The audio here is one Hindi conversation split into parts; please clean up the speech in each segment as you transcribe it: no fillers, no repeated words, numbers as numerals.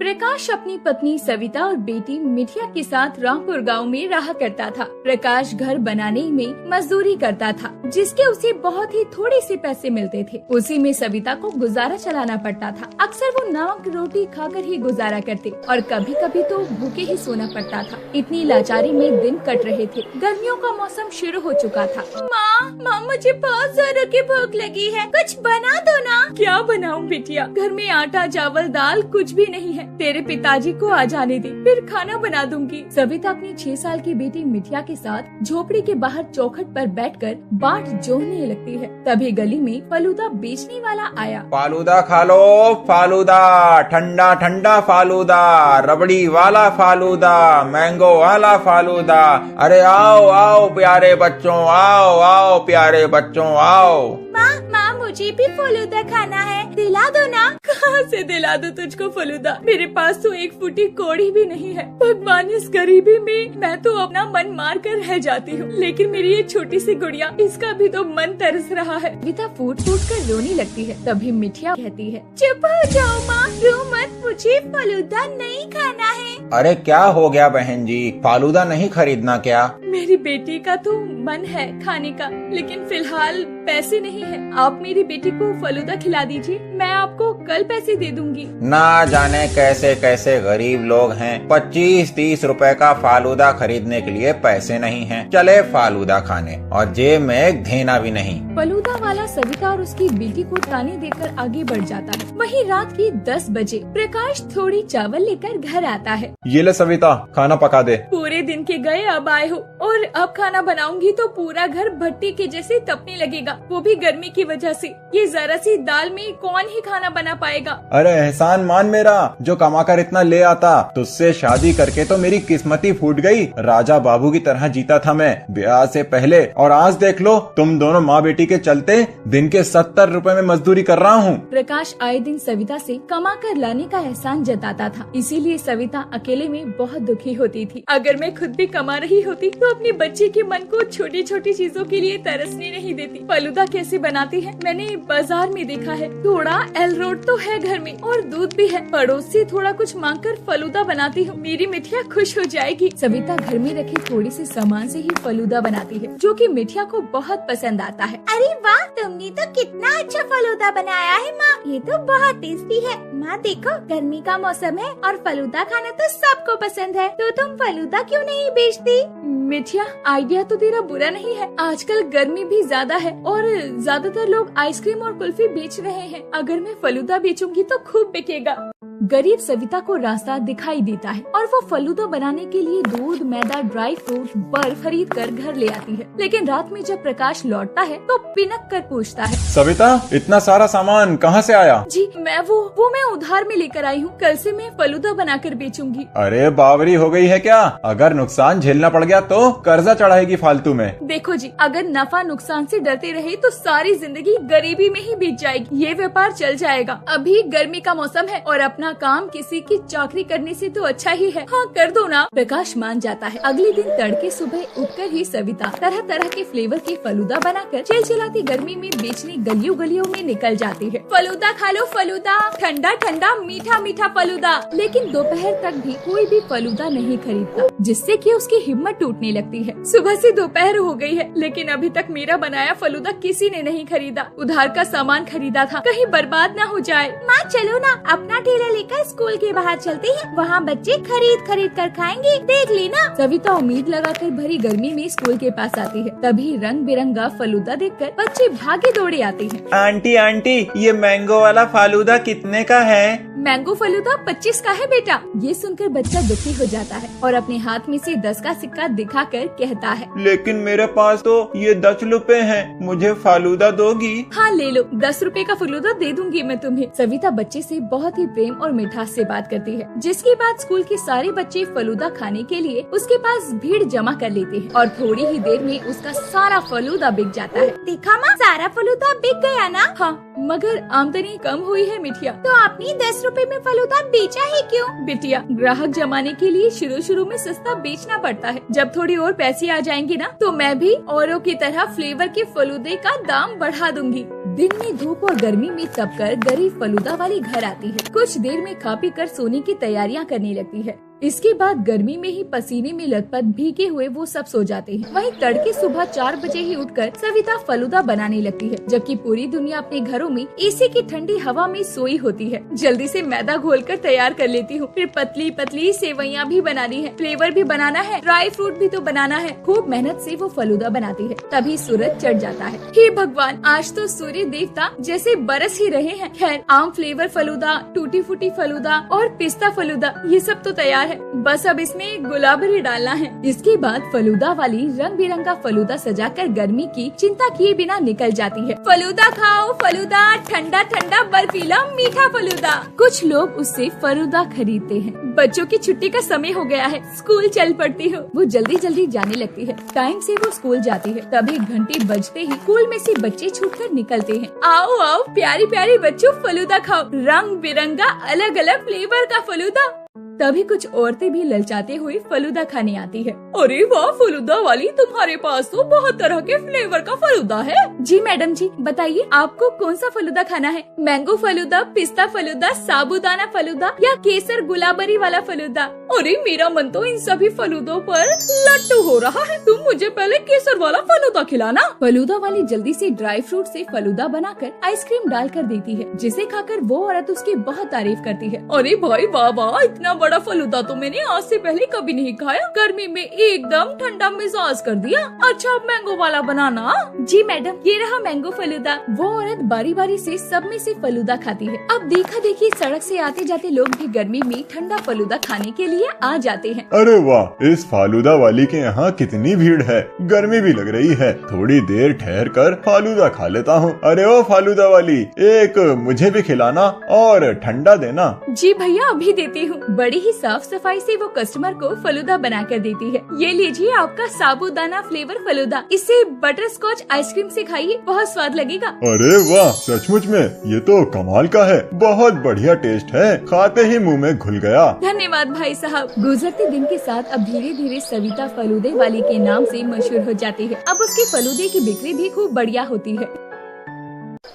प्रकाश अपनी पत्नी सविता और बेटी मिठिया के साथ रामपुर गांव में रहा करता था। प्रकाश घर बनाने में मजदूरी करता था, जिसके उसे बहुत ही थोड़े से पैसे मिलते थे। उसी में सविता को गुजारा चलाना पड़ता था। अक्सर वो नमक रोटी खाकर ही गुजारा करते और कभी कभी तो भूखे ही सोना पड़ता था। इतनी लाचारी में दिन कट रहे थे। गर्मियों का मौसम शुरू हो चुका था। माँ मुझे बहुत जोरों की भूख लगी है, कुछ बना दो ना। क्या बनाऊं बिटिया, घर में आटा चावल दाल कुछ भी नहीं है। तेरे पिताजी को आ जाने दे, फिर खाना बना दूंगी। सविता अपनी 6 साल की बेटी मिठिया के साथ झोपड़ी के बाहर चौखट पर बैठकर बाट जोड़ने लगती है। तभी गली में फालूदा बेचने वाला आया। फालूदा खा लो, फालूदा ठंडा ठंडा फालूदा, रबड़ी वाला फालूदा, मैंगो वाला फालूदा। अरे आओ आओ प्यारे बच्चों, आओ आओ प्यारे बच्चों आओ। माँ मुझे भी फालूदा खाना है, दिला दो ना। कहाँ से दिला दो तुझको फालूदा, मेरे पास तो 1 फुटी कौड़ी भी नहीं है। भगवान इस गरीबी में मैं तो अपना मन मार कर रह जाती हूँ, लेकिन मेरी ये छोटी सी गुड़िया, इसका भी तो मन तरस रहा है। विता फूट फूट कर रोने लगती है। तभी मिठिया कहती है, चुप हो जाओ माँ, रो मत, मुझे फालूदा नहीं खाना है। अरे क्या हो गया बहन जी, फालूदा नहीं खरीदना क्या? मेरी बेटी का तो मन है खाने का, लेकिन फिलहाल पैसे नहीं है। आप मेरी बेटी को फालूदा खिला दीजिए, मैं आपको कल पैसे दे दूंगी। ना जाने कैसे कैसे गरीब लोग हैं, 25-30 रुपए का फालूदा खरीदने के लिए पैसे नहीं हैं। चले फालूदा खाने, और जेब में एक धेना भी नहीं। फालूदा वाला सविता और उसकी बेटी को ताने देकर आगे बढ़ जाता है। वहीं रात के 10 बजे प्रकाश थोड़ी चावल लेकर घर आता है। ये ले सविता, खाना पका दे। पूरे दिन के गए अब आए हो, और अब खाना बनाऊंगी तो पूरा घर भट्टी के जैसे तपने लगेगा, वो भी गर्मी की वजह से। ये जरा सी दाल में कौन ही खाना बना पाएगा। अरे एहसान मान मेरा, जो कमाकर इतना ले आता। तुझसे शादी करके तो मेरी किस्मत ही फूट गई। राजा बाबू की तरह जीता था मैं ब्याह से पहले, और आज देख लो तुम दोनों माँ बेटी के चलते दिन के 70 रुपए में मजदूरी कर रहा हूँ। प्रकाश आए दिन सविता से कमा कर लाने का एहसान जताता था, इसीलिए सविता अकेले में बहुत दुखी होती थी। अगर मैं खुद भी कमा रही होती तो अपने बच्चे के मन को छोटी छोटी चीजों के लिए तरसने नहीं देती। फालूदा कैसे बनाती है मैंने बाजार में देखा है। थोड़ा एलरोट तो है घर में, और दूध भी है। पड़ोस से थोड़ा कुछ मांग कर फालूदा बनाती हूँ, मेरी मिठिया खुश हो जाएगी। सविता घर में रखे थोड़ी सी सामान से ही फालूदा बनाती है, जो कि मिठिया को बहुत पसंद आता है। अरे वाह, तुमने तो कितना अच्छा फालूदा बनाया है माँ, ये तो बहुत टेस्टी है। माँ देखो, गर्मी का मौसम है और फालूदा खाना तो सबको पसंद है, तो तुम फालूदा क्यों नहीं बेचती? मिठिया, आइडिया तो तेरा बुरा नहीं है। आजकल गर्मी भी ज्यादा है और ज्यादातर लोग आइसक्रीम और कुल्फी बेच रहे हैं। अगर मैं फालूदा बेचूंगी तो खूब बिकेगा। गरीब सविता को रास्ता दिखाई देता है और वो फालूदा बनाने के लिए दूध, मैदा, ड्राई फ्रूट, बर्फ खरीद कर घर ले आती है। लेकिन रात में जब प्रकाश लौटता है तो पिनक कर पूछता है, सविता इतना सारा सामान कहाँ से आया? जी मैं वो मैं उधार में लेकर आई हूँ, कल से मैं फालूदा बनाकर बेचूंगी। अरे बावरी हो गई है क्या? अगर नुकसान झेलना पड़ गया तो कर्जा चढ़ाएगी फालतू में। देखो जी, अगर नफा नुकसान से डरते रहे तो सारी जिंदगी गरीबी में ही बीत जाएगी। ये व्यापार चल जाएगा। अभी गर्मी का मौसम है और अपना काम किसी की चाकरी करने से तो अच्छा ही है। हाँ कर दो ना। प्रकाश मान जाता है। अगले दिन तड़के सुबह उठकर ही सविता तरह तरह के फ्लेवर के फालूदा बनाकर चिलचिलाती गर्मी में बेचने गलियों गलियों में निकल जाती है। फालूदा खा लो फालूदा, ठंडा ठंडा मीठा मीठा फालूदा। लेकिन दोपहर तक भी कोई भी फालूदा नहीं खरीदता, जिससे कि उसकी हिम्मत टूटने लगती है। सुबह से दोपहर हो गई है, लेकिन अभी तक मेरा बनाया फालूदा किसी ने नहीं खरीदा। उधार का सामान खरीदा था, कहीं बर्बाद न हो जाए। माँ चलो ना, अपना ठेला लेकर स्कूल के बाहर चलते हैं, वहाँ बच्चे खरीद खरीद कर खाएंगे, देख लेना। सविता उम्मीद लगाकर भरी गर्मी में स्कूल के पास आती है। तभी रंग बिरंगा फालूदा देखकर बच्चे भागे दौड़े आते हैं। आंटी आंटी, ये मैंगो वाला फालूदा कितने का है? मैंगो फालूदा 25 का है बेटा। ये सुनकर बच्चा दुखी हो जाता है और अपने हाथ में से 10 का सिक्का दिखाकर कहता है, लेकिन मेरे पास तो ये 10 रुपए हैं, मुझे फालूदा दोगी? हाँ ले लो, 10 रुपए का फालूदा दे दूंगी मैं तुम्हें। सविता बच्चे से बहुत ही प्रेम और मिठास से बात करती है, जिसके बाद स्कूल के सारे बच्चे फालूदा खाने के लिए उसके पास भीड़ जमा कर लेते हैं और थोड़ी ही देर में उसका सारा फालूदा बिक जाता है। देखा माँ, सारा फालूदा बिक गया ना? हाँ, मगर आमदनी कम हुई है मिठिया। तो आपने 10 रुपए में फालूदा बेचा है क्यों? बिटिया, ग्राहक जमाने के लिए शुरू में सस्ता बेचना पड़ता है। जब थोड़ी और पैसे आ जाएंगे ना, तो मैं भी औरों की तरह फ्लेवर के फालूदे का दाम बढ़ा दूंगी। दिन में धूप और गर्मी में तपकर गरीब फलूदा वाली घर आती है। कुछ देर में खा पी कर सोने की तैयारियां करने लगती है। इसके बाद गर्मी में ही पसीने में लथपथ भीगे हुए वो सब सो जाते हैं। वहीं तड़के सुबह 4 बजे ही उठकर सविता फलूदा बनाने लगती है, जबकि पूरी दुनिया अपने घरों में एसी की ठंडी हवा में सोई होती है। जल्दी से मैदा घोलकर तैयार कर लेती हूँ, फिर पतली पतली सेवइयाँ भी बनानी है, फ्लेवर भी बनाना है, ड्राई फ्रूट भी तो बनाना है। खूब मेहनत से वो फलूदा बनाती है। तभी सूरज चढ़ जाता है। हे भगवान, आज तो सूर्य देवता जैसे बरस ही रहे हैं। खैर, आम फ्लेवर फलूदा, टूटी फूटी फलूदा और पिस्ता फलूदा ये सब तो तैयार है। बस अब इसमें गुलाबरी डालना है। इसके बाद फलूदा वाली रंग बिरंगा फलूदा सजाकर गर्मी की चिंता किए बिना निकल जाती है। फलूदा खाओ फलूदा, ठंडा ठंडा बर्फीला मीठा फलूदा। कुछ लोग उससे फलूदा खरीदते हैं। बच्चों की छुट्टी का समय हो गया है, स्कूल चल पड़ती हूँ। वो जल्दी जल्दी जाने लगती है। टाइम से वो स्कूल जाती है। तभी घंटी बजते ही स्कूल में से बच्चे छूटकर निकलते हैं। आओ आओ प्यारी प्यारी बच्चों, फलूदा खाओ, रंग बिरंगा अलग अलग फ्लेवर का फलूदा। तभी कुछ औरतें भी ललचाते हुए फलूदा खाने आती है। अरे वाह फलूदा वाली, तुम्हारे पास तो बहुत तरह के फ्लेवर का फलूदा है। जी मैडम जी, बताइए आपको कौन सा फलूदा खाना है? मैंगो फलूदा, पिस्ता फलूदा, साबूदाना फलूदा या केसर गुलाबरी वाला फलूदा? अरे मेरा मन तो इन सभी फलूदों पर लट्टू हो रहा है। तुम मुझे पहले केसर वाला फलूदा खिलाना। फलूदा वाली जल्दी से ड्राई फ्रूट से फलूदा बनाकर आइसक्रीम डालकर देती है, जिसे खाकर वो औरत उसकी बहुत तारीफ करती है। अरे भाई वाह वाह, इतना बड़ा फलूदा तो मैंने आज से पहले कभी नहीं खाया। गर्मी में एकदम ठंडा मिजाज कर दिया। अच्छा अब मैंगो वाला बनाना। जी मैडम, ये रहा मैंगो फलूदा। वो औरत बारी बारी से सब में से फलूदा खाती है। अब देखा देखी सड़क से आते जाते लोग भी गर्मी में ठंडा फलूदा खाने के लिए आ जाते हैं। अरे वाह, इस फालूदा वाली के यहाँ कितनी भीड़ है। गर्मी भी लग रही है, थोड़ी देर ठहर कर फालूदा खा लेता हूँ। अरे ओ फालूदा वाली, एक मुझे भी खिलाना और ठंडा देना। जी भैया, अभी देती हूँ। बड़ी ही साफ सफाई से वो कस्टमर को फलूदा बना कर देती है। ये लीजिए आपका साबूदाना फ्लेवर फलूदा, इसे बटर स्कॉच आइसक्रीम से खाइए, बहुत स्वाद लगेगा। अरे वाह, सचमुच में ये तो कमाल का है। बहुत बढ़िया टेस्ट है, खाते ही मुंह में घुल गया। धन्यवाद भाई साहब। गुजरते दिन के साथ अब धीरे धीरे सविता फलूदे वाली के नाम से मशहूर हो जाती है। अब उसके फलूदे की बिक्री भी खूब बढ़िया होती है।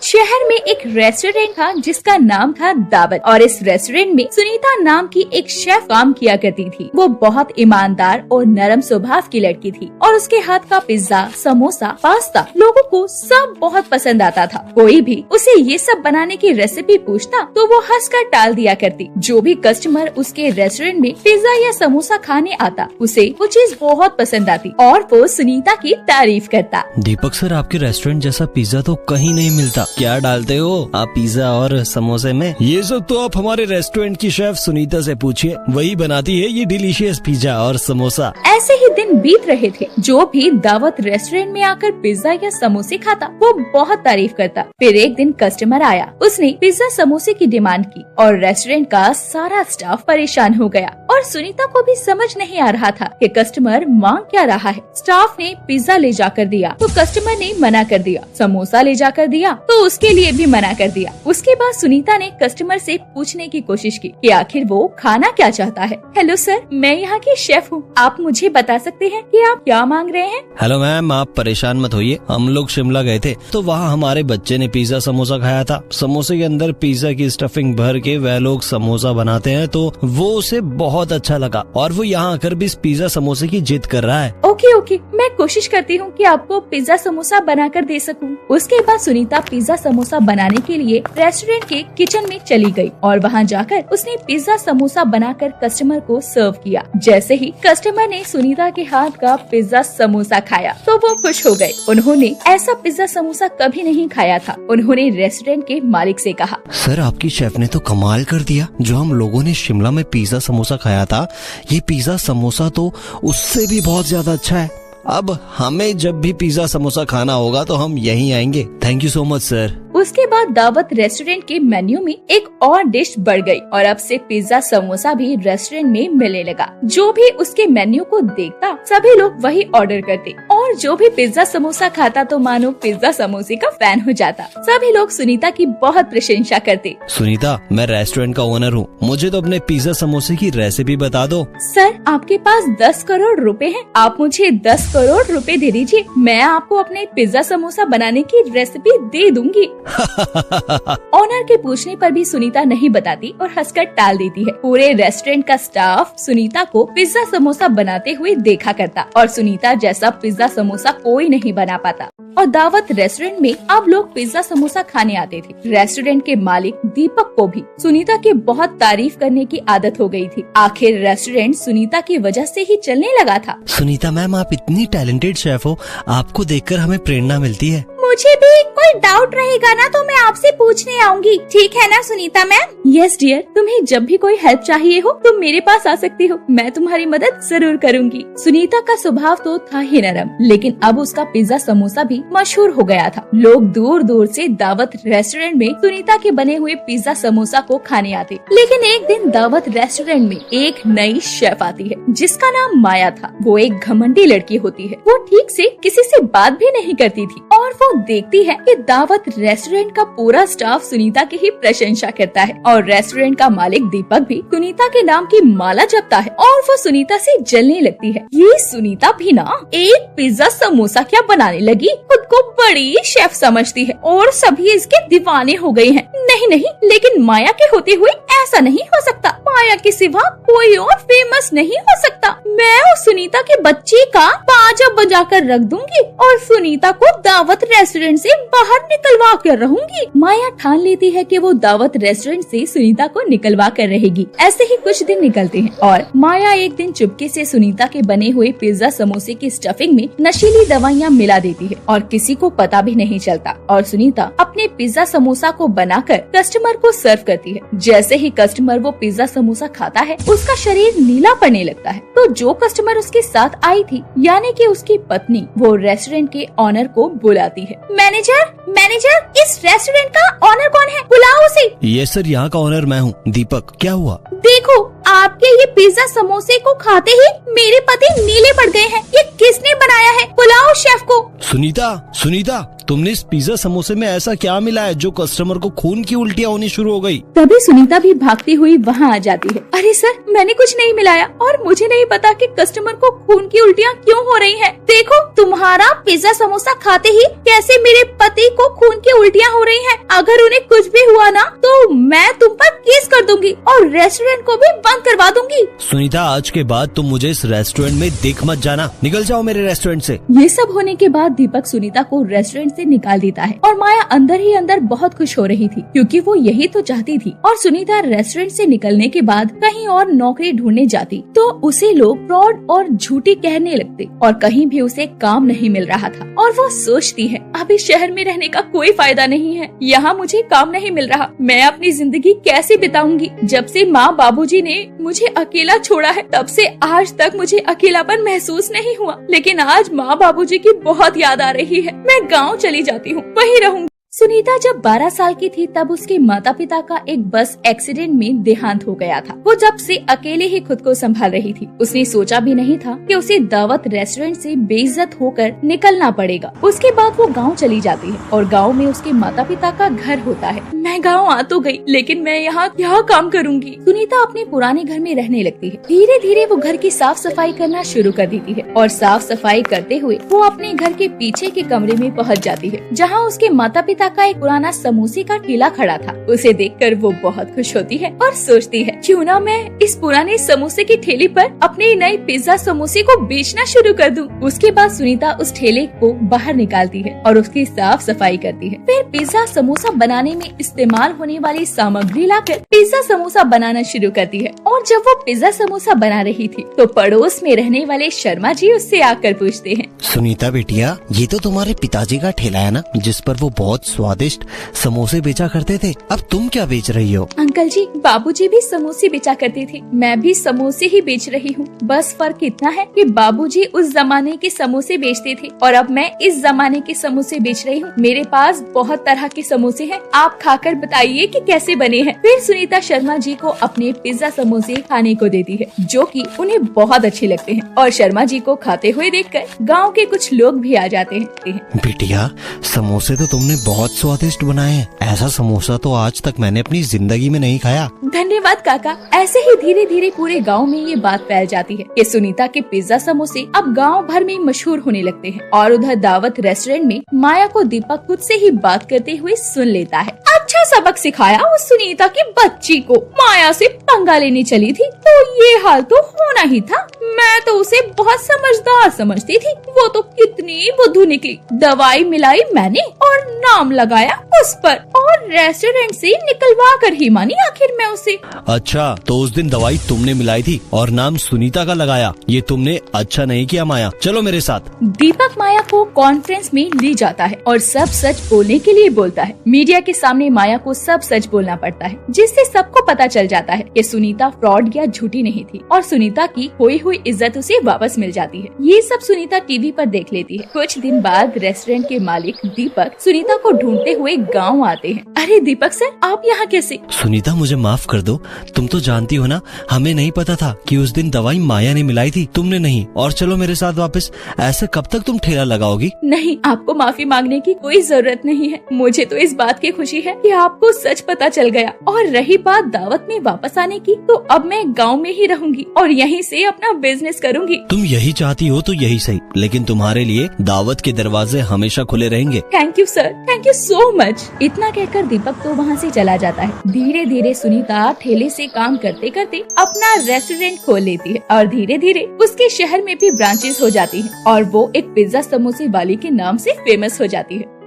शहर में एक रेस्टोरेंट था जिसका नाम था दावत, और इस रेस्टोरेंट में सुनीता नाम की एक शेफ काम किया करती थी। वो बहुत ईमानदार और नरम स्वभाव की लड़की थी और उसके हाथ का पिज्जा, समोसा, पास्ता लोगों को सब बहुत पसंद आता था। कोई भी उसे ये सब बनाने की रेसिपी पूछता तो वो हंसकर टाल दिया करती। जो भी कस्टमर उसके रेस्टोरेंट में पिज्जा या समोसा खाने आता उसे वो चीज बहुत पसंद आती और वो सुनीता की तारीफ करता। दीपक सर, आपके रेस्टोरेंट जैसा पिज्जा तो कहीं नहीं मिलता। क्या डालते हो आप पिज्जा और समोसे में? ये सब तो आप हमारे रेस्टोरेंट की शेफ सुनीता से पूछिए, वही बनाती है ये डिलीशियस पिज्जा और समोसा। ऐसे ही दिन बीत रहे थे। जो भी दावत रेस्टोरेंट में आकर पिज्जा या समोसे खाता वो बहुत तारीफ करता। फिर एक दिन कस्टमर आया, उसने पिज्जा समोसे की डिमांड की और रेस्टोरेंट का सारा स्टाफ परेशान हो गया और सुनीता को भी समझ नहीं आ रहा था कि कस्टमर मांग क्या रहा है। स्टाफ ने पिज्जा ले जाकर दिया तो कस्टमर ने मना कर दिया, समोसा ले जाकर दिया तो उसके लिए भी मना कर दिया। उसके बाद सुनीता ने कस्टमर से पूछने की कोशिश की कि आखिर वो खाना क्या चाहता है। हेलो सर, मैं यहाँ की शेफ हूँ, आप मुझे बता सकते हैं कि आप क्या मांग रहे हैं? हेलो मैम, आप परेशान मत होइए। हम लोग शिमला गए थे तो वहाँ हमारे बच्चे ने पिज्जा समोसा खाया था। समोसे के अंदर पिज्जा की स्टफिंग भर के वह लोग समोसा बनाते हैं तो वो उसे बहुत अच्छा लगा और वो यहाँ आकर भी इस पिज्जा समोसे की जिद कर रहा है। ओके, मैं कोशिश करती हूँ कि आपको पिज्जा समोसा बना कर दे सकूँ। उसके बाद सुनीता पिज्जा समोसा बनाने के लिए रेस्टोरेंट के किचन में चली गई और वहाँ जाकर उसने पिज्जा समोसा बनाकर कस्टमर को सर्व किया। जैसे ही कस्टमर ने सुनीता के हाथ का पिज्जा समोसा खाया तो वो खुश हो गए। उन्होंने ऐसा पिज्जा समोसा कभी नहीं खाया था। उन्होंने रेस्टोरेंट के मालिक से कहा, सर आपकी शेफ ने तो कमाल कर दिया। जो हम लोगों ने शिमला में पिज्जा समोसा खाया था, ये पिज्जा समोसा तो उससे भी बहुत ज्यादा अच्छा है। अब हमें जब भी पिज्जा समोसा खाना होगा तो हम यहीं आएंगे। Thank you so much sir. उसके बाद दावत रेस्टोरेंट के मेन्यू में एक और डिश बढ़ गई और अब से पिज्जा समोसा भी रेस्टोरेंट में मिलने लगा। जो भी उसके मेन्यू को देखता सभी लोग वही ऑर्डर करते और जो भी पिज्जा समोसा खाता तो मानो पिज्जा समोसे का फैन हो जाता। सभी लोग सुनीता की बहुत प्रशंसा करते। सुनीता, मैं रेस्टोरेंट का ओनर हूँ, मुझे तो अपने पिज्जा समोसे की रेसिपी बता दो। सर, आपके पास 10 करोड़ रुपए हैं, आप मुझे 10 करोड़ रुपए दे दीजिए, मैं आपको अपने पिज्जा समोसा बनाने की रेसिपी दे दूंगी। ऑनर के पूछने पर भी सुनीता नहीं बताती और हंसकर टाल देती है। पूरे रेस्टोरेंट का स्टाफ सुनीता को पिज्जा समोसा बनाते हुए देखा करता और सुनीता जैसा पिज्जा समोसा कोई नहीं बना पाता। और दावत रेस्टोरेंट में अब लोग पिज्जा समोसा खाने आते थे। रेस्टोरेंट के मालिक दीपक को भी सुनीता की बहुत तारीफ करने की आदत हो गई थी। आखिर रेस्टोरेंट सुनीता की वजह से ही चलने लगा था। सुनीता मैम, आप इतनी टैलेंटेड शेफ हो, आपको देखकर हमें प्रेरणा मिलती है। मुझे भी कोई डाउट रहेगा ना तो मैं आपसे पूछने आऊंगी, ठीक है ना सुनीता मैम? यस डियर, तुम्हें जब भी कोई हेल्प चाहिए हो तुम मेरे पास आ सकती हो, मैं तुम्हारी मदद जरूर करूंगी। सुनीता का स्वभाव तो था ही नरम, लेकिन अब उसका पिज्जा समोसा भी मशहूर हो गया था। लोग दूर दूर से दावत रेस्टोरेंट में सुनीता के बने हुए पिज्जा समोसा को खाने आते। लेकिन एक दिन दावत रेस्टोरेंट में एक नई शेफ आती है जिसका नाम माया था। वो एक घमंडी लड़की होती है। वो ठीक से किसी से बात भी नहीं करती थी और वो देखती है कि दावत रेस्टोरेंट का पूरा स्टाफ सुनीता की ही प्रशंसा करता है और रेस्टोरेंट का मालिक दीपक भी सुनीता के नाम की माला जपता है और वो सुनीता से जलने लगती है। ये सुनीता भी ना एक पिज्जा समोसा क्या बनाने लगी, खुद को बड़ी शेफ समझती है और सभी इसके दीवाने हो गए हैं। नहीं, लेकिन माया के होते हुए ऐसा नहीं हो सकता। माया के सिवा कोई और फेमस नहीं हो सकता। मैं उस सुनीता के बच्चे का बाजा बजा कर रख दूंगी और सुनीता को दावत रेस्टोरेंट से बाहर निकलवा कर रहूंगी। माया ठान लेती है कि वो दावत रेस्टोरेंट से सुनीता को निकलवा कर रहेगी। ऐसे ही कुछ दिन निकलते हैं और माया एक दिन चुपके से सुनीता के बने हुए पिज्जा समोसे की स्टफिंग में नशीली दवाइयाँ मिला देती है और किसी को पता भी नहीं चलता और सुनीता अपने पिज्जा समोसा को बनाकर कस्टमर को सर्व करती है। जैसे ही कस्टमर वो पिज्जा समोसा खाता है उसका शरीर नीला पड़ने लगता है। तो जो कस्टमर उसके साथ आई थी यानी कि उसकी पत्नी, वो रेस्टोरेंट के ऑनर को बुलाती है। मैनेजर, इस रेस्टोरेंट का ऑनर कौन है? बुलाओ उसे। यस सर, यहाँ का ऑनर मैं हूँ। दीपक, क्या हुआ? देखो, आपके ये पिज्जा समोसे को खाते ही मेरे पति नीले पड़ गए हैं। ये किसने बनाया है? बुलाओ शेफ को। सुनीता, तुमने इस पिज्जा समोसे में ऐसा क्या मिला है जो कस्टमर को खून की उल्टियाँ होनी शुरू हो गई? तभी सुनीता भी भागती हुई वहाँ आ जाती है। अरे सर, मैंने कुछ नहीं मिलाया और मुझे नहीं पता कि कस्टमर को खून की उल्टियाँ क्यों हो रही हैं। देखो, तुम्हारा पिज्जा समोसा खाते ही कैसे मेरे पति को खून की उल्टियाँ हो रही हैं। अगर उन्हें कुछ भी हुआ ना तो मैं तुम पर केस कर दूंगी और रेस्टोरेंट को भी बंद करवा दूंगी। सुनीता, आज के बाद तुम मुझे इस रेस्टोरेंट में देख मत जाना। निकल जाओ मेरे रेस्टोरेंट से। ये सब होने के बाद दीपक सुनीता को रेस्टोरेंट से निकाल देता है और माया अंदर ही अंदर बहुत खुश हो रही थी क्योंकि वो यही तो चाहती थी। और सुनीता रेस्टोरेंट से निकलने के बाद कहीं और नौकरी ढूंढने जाती तो उसे लोग फ्रॉड और झूठी कहने लगते और कहीं भी उसे काम नहीं मिल रहा था। और वो सोचती है, अब इस शहर में रहने का कोई फायदा नहीं है, यहाँ मुझे काम नहीं मिल रहा, मैं अपनी जिंदगी कैसे बिताऊंगी। जब से माँ बाबूजी ने मुझे अकेला छोड़ा है तब से आज तक मुझे अकेलापन महसूस नहीं हुआ। लेकिन आज माँ बाबूजी की बहुत याद आ रही है। मैं गाँव चली जाती हूँ, वहीं रहूंगी। सुनीता जब 12 साल की थी तब उसके माता पिता का एक बस एक्सीडेंट में देहांत हो गया था। वो जब से अकेले ही खुद को संभाल रही थी। उसने सोचा भी नहीं था कि उसे दावत रेस्टोरेंट से बेइज्जत होकर निकलना पड़ेगा। उसके बाद वो गांव चली जाती है और गांव में उसके माता पिता का घर होता है। मैं गांव आ तो गई, लेकिन मैं यहाँ क्या काम करूँगी। सुनीता अपने पुराने घर में रहने लगती है। धीरे धीरे वो घर की साफ सफाई करना शुरू कर देती है और साफ सफाई करते हुए वो अपने घर के पीछे के कमरे में पहुँच जाती है जहाँ उसके माता पिता का एक पुराना समोसे का ठेला खड़ा था। उसे देखकर वो बहुत खुश होती है और सोचती है, क्यों ना मैं इस पुराने समोसे की ठेले पर अपने नए पिज्जा समोसे को बेचना शुरू कर दूं। उसके बाद सुनीता उस ठेले को बाहर निकालती है और उसकी साफ सफाई करती है। फिर पिज्जा समोसा बनाने में इस्तेमाल होने वाली सामग्री लाकर पिज्जा समोसा बनाना शुरू करती है। और जब वो पिज्जा समोसा बना रही थी तो पड़ोस में रहने वाले शर्मा जी उससे आकर पूछते हैं, सुनीता बेटिया, ये तो तुम्हारे पिताजी का ठेला है ना, जिस पर वो बहुत स्वादिष्ट समोसे बेचा करते थे। अब तुम क्या बेच रही हो? अंकल जी, बाबूजी भी समोसे बेचा करते थे, मैं भी समोसे ही बेच रही हूँ। बस फर्क इतना है कि बाबूजी उस जमाने के समोसे बेचते थे और अब मैं इस जमाने के समोसे बेच रही हूँ। मेरे पास बहुत तरह के समोसे हैं, आप खाकर बताइए कि कैसे बने हैं। फिर सुनीता शर्मा जी को अपने पिज्जा समोसे खाने को देती है जो कि उन्हें बहुत अच्छे लगते हैं और शर्मा जी को खाते हुए देखकर गांव गांव के कुछ लोग भी आ जाते हैं। बिटिया, समोसे तो तुमने बहुत स्वादिष्ट बनाए हैं। ऐसा समोसा तो आज तक मैंने अपनी जिंदगी में नहीं खाया। धन्यवाद काका। ऐसे ही धीरे धीरे पूरे गांव में ये बात फैल जाती है कि सुनीता के पिज्जा समोसे अब गांव भर में मशहूर होने लगते हैं। और उधर दावत रेस्टोरेंट में माया को दीपक खुद से ही बात करते हुए सुन लेता है। अच्छा सबक सिखाया उस सुनीता की बच्ची को। माया से पंगा लेने चली थी तो ये हाल तो होना ही था। मैं तो उसे बहुत समझदार समझती थी, वो तो कितनी बुद्धू निकली। दवाई मिलाई मैंने और नाम लगाया उस पर, और रेस्टोरेंट से निकलवा कर ही मानी आखिर मैं उसे। अच्छा, तो उस दिन दवाई तुमने मिलाई थी और नाम सुनीता का लगाया। ये तुमने अच्छा नहीं किया माया, चलो मेरे साथ। दीपक माया को कॉन्फ्रेंस में ले जाता है और सब सच बोलने के लिए बोलता है। मीडिया के सामने माया को सब सच बोलना पड़ता है, जिससे सबको पता चल जाता है कि सुनीता फ्रॉड या झूठी नहीं थी और सुनीता की खोई हुई इज्जत उसे वापस मिल जाती है। ये सब सुनीता टीवी पर देख लेती है। कुछ दिन बाद रेस्टोरेंट के मालिक दीपक सुनीता को ढूंढते हुए गाँव आते हैं। अरे दीपक सर, आप यहाँ कैसे? सुनीता, मुझे माफ कर दो। तुम तो जानती हो ना, हमें नहीं पता था कि उस दिन दवाई माया ने मिलाई थी, तुमने नहीं। और चलो मेरे साथ वापस। ऐसे कब तक तुम ठेला लगाओगी? नहीं, आपको माफी मांगने की कोई जरूरत नहीं है। मुझे तो इस बात की खुशी है कि आपको सच पता चल गया। और रही बात दावत में वापस आने की, तो अब मैं गांव में ही रहूंगी और यहीं से अपना बिजनेस करूंगी। तुम यही चाहती हो तो यही सही, लेकिन तुम्हारे लिए दावत के दरवाजे हमेशा खुले रहेंगे। Thank you sir, thank you so much. इतना कहकर दीपक तो वहाँ से चला जाता है। धीरे धीरे सुनीता ठेले से काम करते करते अपना रेस्टोरेंट खोल लेती है और धीरे धीरे उसके शहर में भी ब्रांचेस हो जाती है और वो एक पिज्जा समोसे वाली के नाम से फेमस हो जाती है।